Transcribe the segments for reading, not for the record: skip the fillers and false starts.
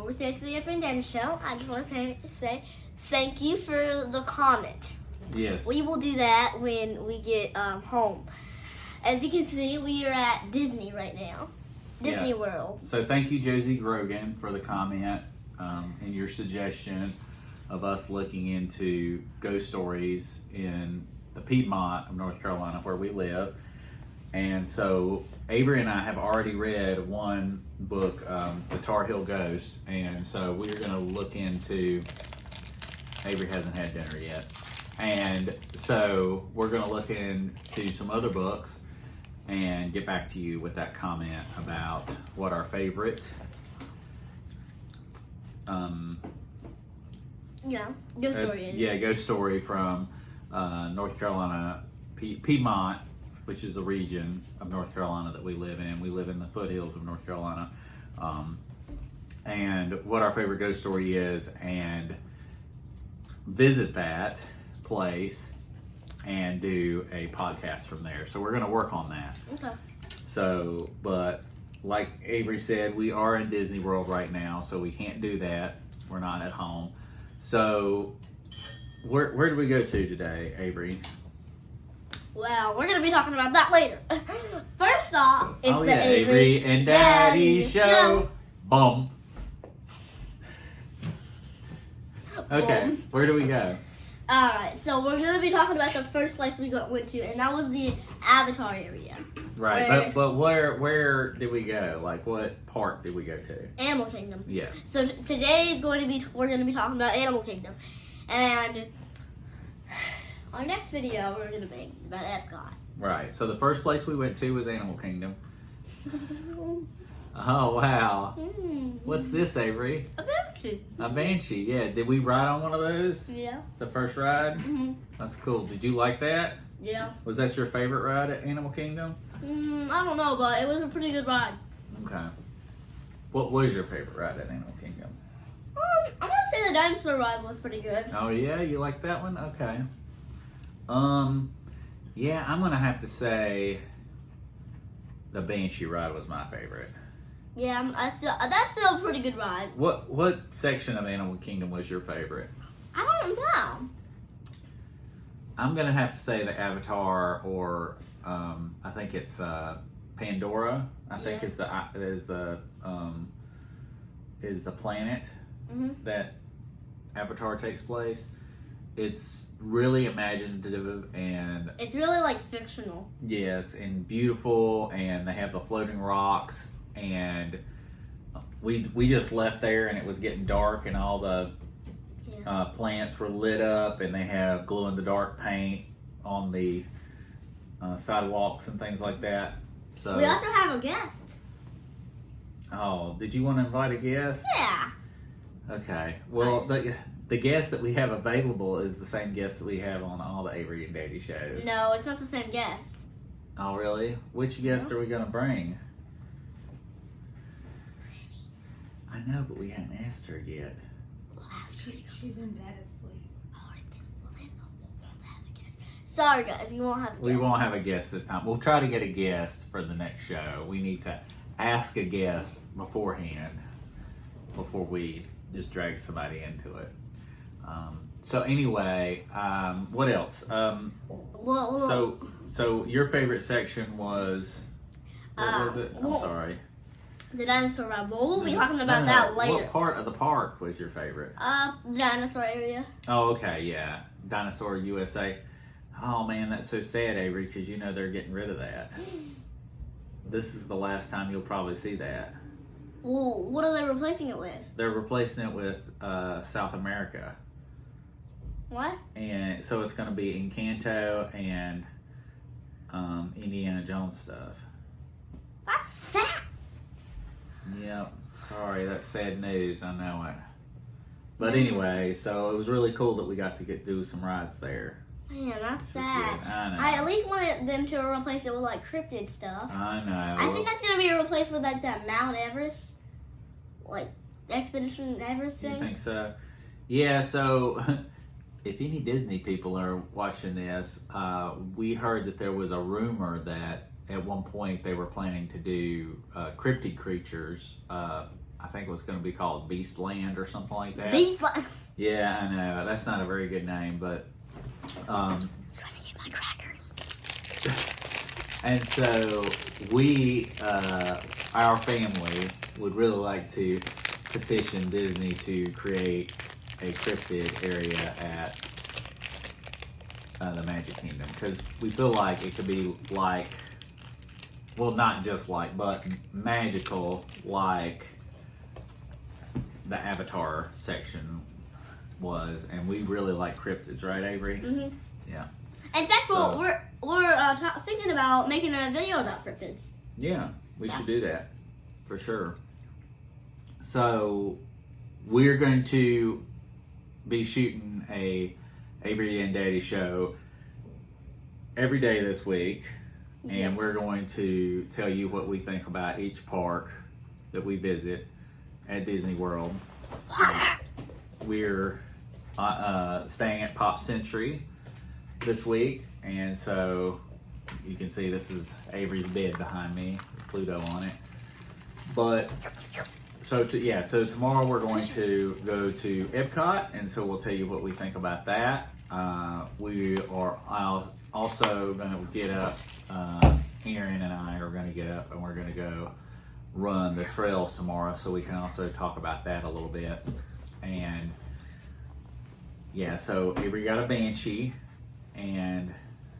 before we say to the Avery and Danny show, I just want to say thank you for the comment. Yes. We will do that when we get home. As you can see, we are at Disney right now. Disney World. So thank you, Josie Grogan, for the comment and your suggestion of us looking into ghost stories in the Piedmont of North Carolina where we live. And so Avery and I have already read one book, The Tar Heel Ghost, and so we're going to look into, Avery hasn't had dinner yet, and so we're going to look into some other books and get back to you with that comment about what our favorite ghost story is. Yeah, ghost story from North Carolina, Piedmont, which is the region of North Carolina that we live in. We live in the foothills of North Carolina. And what our favorite ghost story is, and visit that place and do a podcast from there. So we're going to work on that. Okay. So, but like Avery said, we are in Disney World right now, so we can't do that. We're not at home. So where do we go to today, Avery? Well, we're going to be talking about that later. First off, it's the Avery and Daddy show. Boom. Okay, Boom. where do we go? Alright, so we're going to be talking about the first place we went to, and that was the Avatar area. Right, but where did we go? Like, what park did we go to? Animal Kingdom. Yeah. So today is going to be, we're going to be talking about Animal Kingdom. And our next video we're going to make is about Epcot. Right, so the first place we went to was Animal Kingdom. Oh, wow. What's this, Avery? A banshee. A banshee, yeah. Did we ride on one of those? Yeah. The first ride? Mm-hmm. That's cool. Did you like that? Yeah. Was that your favorite ride at Animal Kingdom? I don't know, but it was a pretty good ride. Okay. What was your favorite ride at Animal Kingdom? I'm going to say the dinosaur ride was pretty good. Oh, yeah? You like that one? Okay. Yeah, I'm going to have to say the Banshee ride was my favorite. Yeah, that's still a pretty good ride. What section of Animal Kingdom was your favorite? I don't know. I'm gonna have to say the Avatar, or I think it's Pandora. I think is the planet that Avatar takes place. It's really imaginative and it's really like fictional. Yes, and beautiful, and they have the floating rocks, and we just left there and it was getting dark and all the plants were lit up, and they have glow in the dark paint on the sidewalks and things like that. So we also have a guest. Oh, did you want to invite a guest? Yeah. Okay. Well, the guest that we have available is the same guest that we have on all the Avery and Daddy shows. No, it's not the same guest. Oh, really? Which guest are we going to bring? I know, but we haven't asked her yet. We'll ask her. She's in bed asleep. Oh, then we won't have a guest. Sorry, guys, we won't have a guest. We won't have a guest this time. We'll try to get a guest for the next show. We need to ask a guest beforehand before we just drag somebody into it. So anyway, what else? So your favorite section was, what was it? I'm sorry. The dinosaur ride. But we'll be talking about that later. What part of the park was your favorite? The dinosaur area. Oh, okay, yeah. Dinosaur USA. Oh, man, that's so sad, Avery, because you know they're getting rid of that. This is the last time you'll probably see that. Well, what are they replacing it with? They're replacing it with South America. What? And so it's going to be Encanto and Indiana Jones stuff. That's sad. Yep. Sorry, that's sad news. I know it. But anyway, so it was really cool that we got to do some rides there. Man, that's sad. I know. I at least wanted them to replace it with like cryptid stuff. I know. I think that's gonna be replaced with like that Mount Everest, like Expedition Everest thing. You think so? Yeah. So, if any Disney people are watching this, we heard that there was a rumor that at one point they were planning to do cryptid creatures I think it was going to be called Beastland or something like that. Beastland. Yeah, I know. That's not a very good name, but I'm trying to get my crackers. and so we, our family, would really like to petition Disney to create a cryptid area at the Magic Kingdom, because we feel like it could be like, well, not just like, but magical, like the Avatar section was, and we really like cryptids, right, Avery? Mm-hmm. Yeah. In fact, So- we're thinking about making a video about cryptids. Yeah, we should do that for sure. So we're going to be shooting a Avery and Daddy show every day this week, and Yes. we're going to tell you what we think about each park that we visit at Disney World. We're staying at Pop Century this week, and so you can see this is Avery's bed behind me with Pluto on it. But so tomorrow we're going to go to Epcot, and so we'll tell you what we think about that. We are also going to get up. Aaron and I are going to get up, and we're going to go run the trails tomorrow, so we can also talk about that a little bit. And yeah, so Avery got a Banshee, and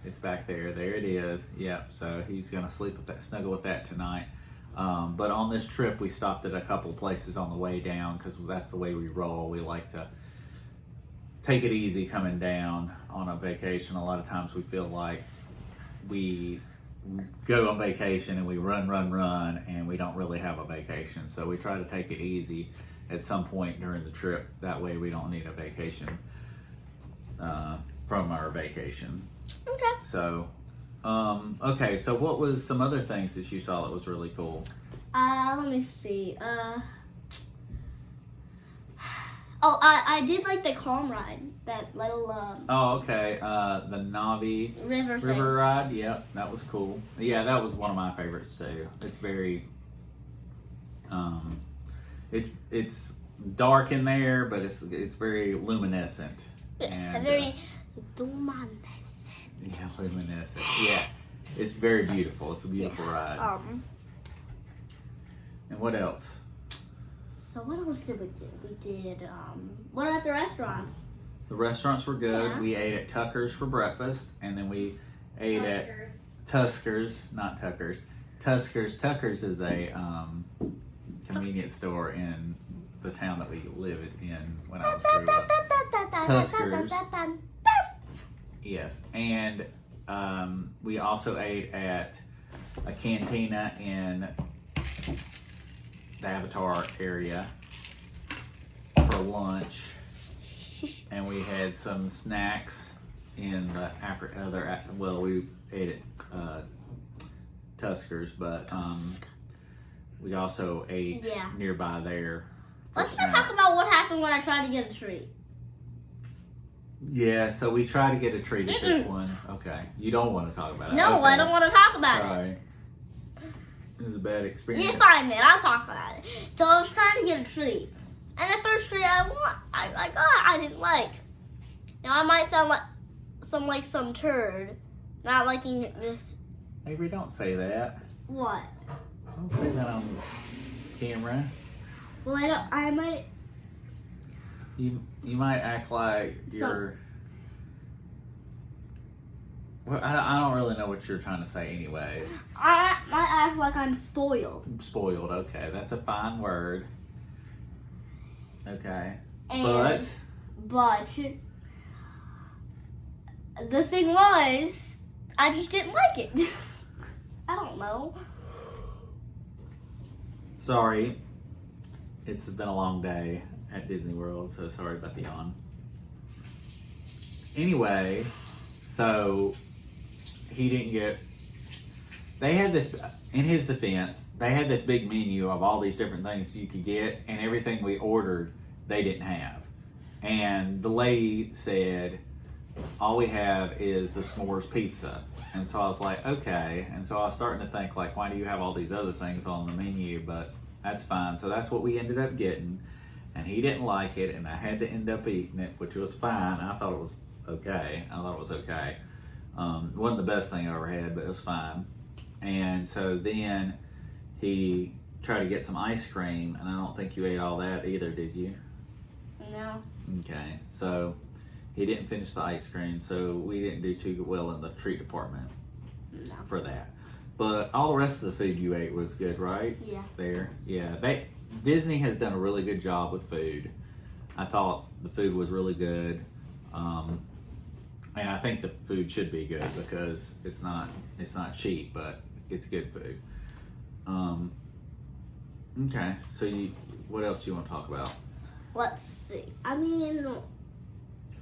it's back there. There it is. Yep. So he's going to snuggle with that tonight. But on this trip, we stopped at a couple places on the way down, because that's the way we roll. We like to take it easy coming down on a vacation. A lot of times we feel like we go on vacation and we run, and we don't really have a vacation. So we try to take it easy at some point during the trip. That way we don't need a vacation from our vacation. Okay. So, okay, so what was some other things that you saw that was really cool? Let me see. I did like the Calm ride. That little Oh, okay, the Navi river thing. ride. Yep, that was cool. Yeah, that was one of my favorites too. It's very, it's dark in there, but it's very luminescent. Yes, And, very luminescent. Yeah, luminescent. Yeah, it's very beautiful. It's a beautiful ride. And what else? So what else did we do? We did what about the restaurants? The restaurants were good. Yeah. We ate at Tucker's for breakfast, and then we ate at Tuskers, not Tucker's. Tuskers. Tucker's is a convenience store in the town that we lived in when I was growing up. Tuskers. Yes, and we also ate at a cantina in the Avatar area for lunch, and we had some snacks in the we ate at Tuskers, but we also ate Yeah. nearby there. for Let's not snacks. talk about what happened when I tried to get a treat. Yeah, so we tried to get a treat at this one. Okay, you don't want to talk about it. No, Okay. I don't want to talk about it. Sorry. This is a bad experience. You're fine, man. I'll talk about it. So I was trying to get a treat, and the first treat I got, I didn't like. Now I might sound like some turd, not liking this. Avery, don't say that. What? Don't say that on camera. Well, I might. You might act like you're. Well, I don't really know what you're trying to say anyway. I might act like I'm spoiled. Spoiled. Okay, that's a fine word. Okay, And, but the thing was, I just didn't like it. I don't know. sorry, it's been a long day at Disney World, so sorry about the yawn. Anyway, so he didn't get. They had this, in his defense, they had this big menu of all these different things you could get, and everything we ordered, they didn't have. And the lady said, all we have is the s'mores pizza. And so I was like, okay. And so I was starting to think, like, why do you have all these other things on the menu, but That's fine. So that's what we ended up getting. And he didn't like it, and I had to end up eating it, which was fine. I thought it was okay. It wasn't the best thing I ever had, but it was fine. And so then he tried to get some ice cream, and I don't think you ate all that either, did you? No. Okay. So he didn't finish the ice cream, so we didn't do too well in the treat department for that. But all the rest of the food you ate was good, right? Yeah. Disney has done a really good job with food. I thought the food was really good, and I think the food should be good because it's not cheap, but it's good food. Okay, so what else do you want to talk about? Let's see.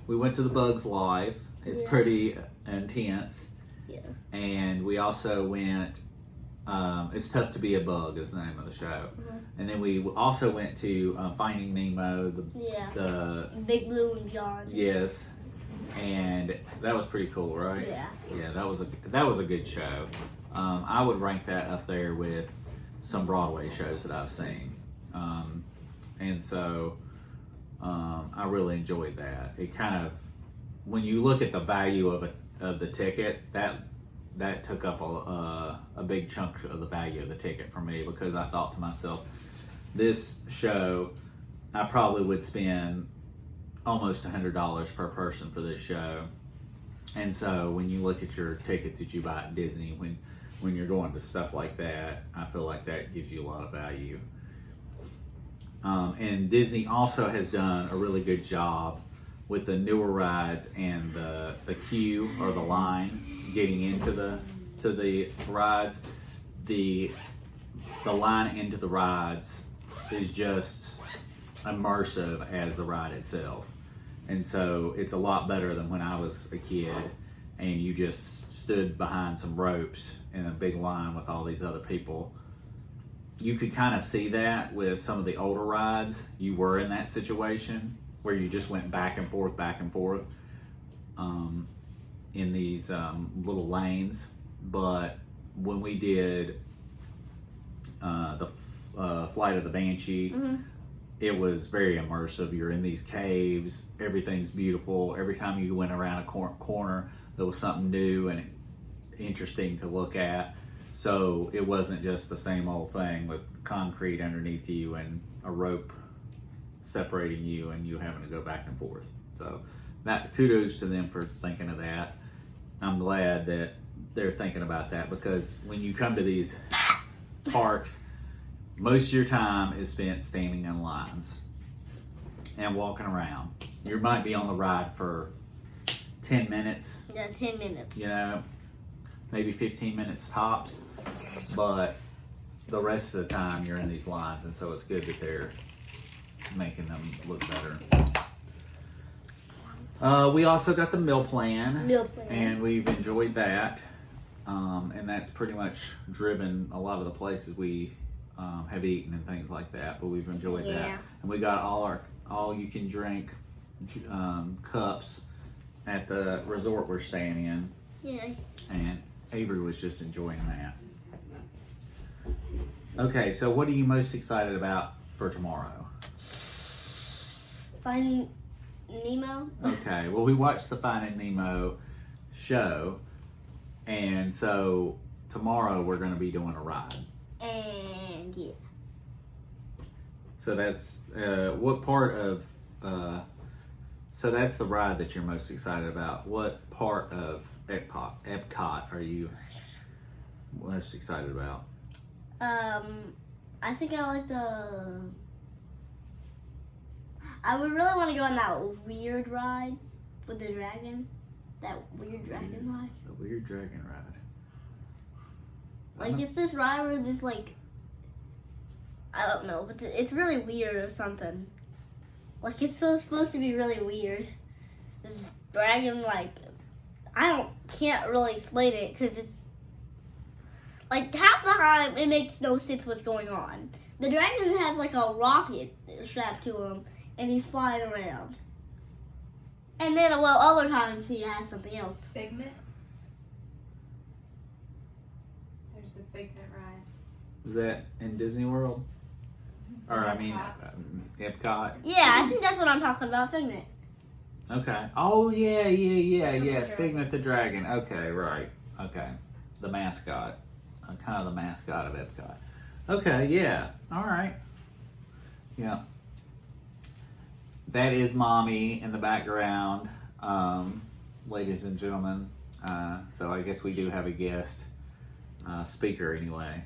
We went to the Bugs Live. It's pretty intense. Yeah. And we also went. It's Tough to Be a Bug is the name of the show. And then we also went to Finding Nemo. The Big Blue and Beyond. Yes, and that was pretty cool, right? Yeah. Yeah, that was a good show. I would rank that up there with some Broadway shows that I've seen, and so I really enjoyed that. It kind of, when you look at the value of the ticket, that took up a big chunk of the value of the ticket for me, because I thought to myself, this show, I probably would spend almost $100 per person for this show. And so when you look at your tickets that you buy at Disney, when you're going to stuff like that, I feel like that gives you a lot of value. And Disney also has done a really good job with the newer rides and the queue or the line getting into the rides. The line into the rides is just immersive as the ride itself. And so it's a lot better than when I was a kid and you just stood behind some ropes in a big line with all these other people. You could kind of see that with some of the older rides. You were in that situation where you just went back and forth in these little lanes. But when we did the Flight of the Banshee, it was very immersive. You're in these caves, everything's beautiful. Every time you went around a corner, there was something new and interesting to look at. So it wasn't just the same old thing with concrete underneath you and a rope separating you and you having to go back and forth. So that, kudos to them for thinking of that. I'm glad that they're thinking about that, because when you come to these parks, most of your time is spent standing in lines and walking around. You might be on the ride for 10 minutes. Yeah, 10 minutes. Maybe 15 minutes tops. But the rest of the time you're in these lines, and so it's good that they're making them look better. We also got the meal plan. And we've enjoyed that. And that's pretty much driven a lot of the places we have eaten and things like that, but we've enjoyed that. And we got all you can drink cups at the resort we're staying in. Yeah. And Avery was just enjoying that. Okay, so what are you most excited about for tomorrow? Finding Nemo. Okay, well, we watched the Finding Nemo show, and so tomorrow we're going to be doing a ride. And yeah. So that's what part of so that's the ride that you're most excited about. What part of Epcot are you most excited about? I think I like I would really want to go on that weird ride with the dragon. That weird dragon ride. The weird dragon ride. Like, it's this ride where this, like, I don't know, but it's really weird or something. Like, it's supposed to be really weird. This dragon, like, can't really explain it, because it's, like, half the time it makes no sense what's going on. The dragon has, like, a rocket strapped to him, and he's flying around. And then, well, other times he has something else. Figment? There's the Figment ride. Is that in Disney World? Or, I mean, Epcot. Yeah, I think that's what I'm talking about, Figment. Okay. Oh, yeah. Figment the Dragon. Okay, right. Okay. The mascot. Kind of the mascot of Epcot. Okay, yeah. All right. Yeah. That is Mommy in the background, ladies and gentlemen. So I guess we do have a guest speaker anyway.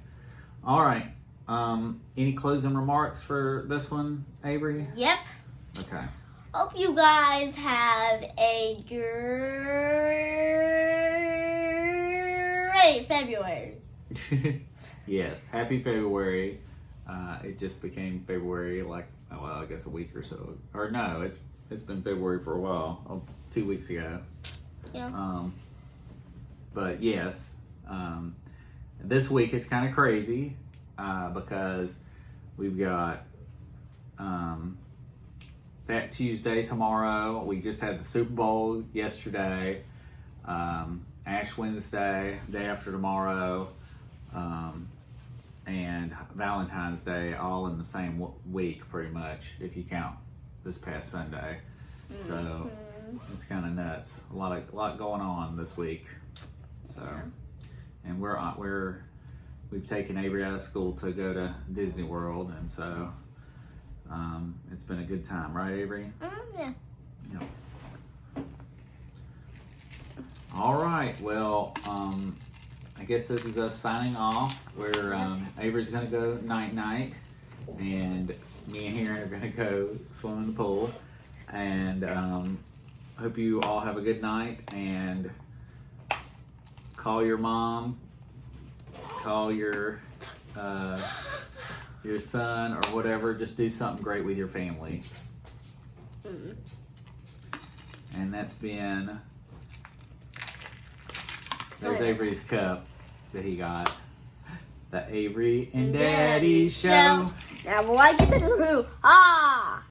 All right. Any closing remarks for this one, Avery? Yep. Okay. Hope you guys have a great February. Yes. Happy February. It just became February I guess a week or so. Or no, it's been February for a while. 2 weeks ago. Yeah. But yes, this week is kind of crazy because we've got Fat Tuesday tomorrow. We just had the Super Bowl yesterday. Ash Wednesday, day after tomorrow, and Valentine's Day, all in the same week, pretty much, if you count this past Sunday. So it's kind of nuts. A lot going on this week. So, and we've taken Avery out of school to go to Disney World, and so it's been a good time, right, Avery? Yeah. Yeah. All right. Well, I guess this is us signing off. Avery's gonna go night, and me and Heron are gonna go swim in the pool. And hope you all have a good night. And call your mom, call your son or whatever. Just do something great with your family. And that's been. There's Avery's cup that he got. The Avery and Daddy Show. Now, will I get this? Ah!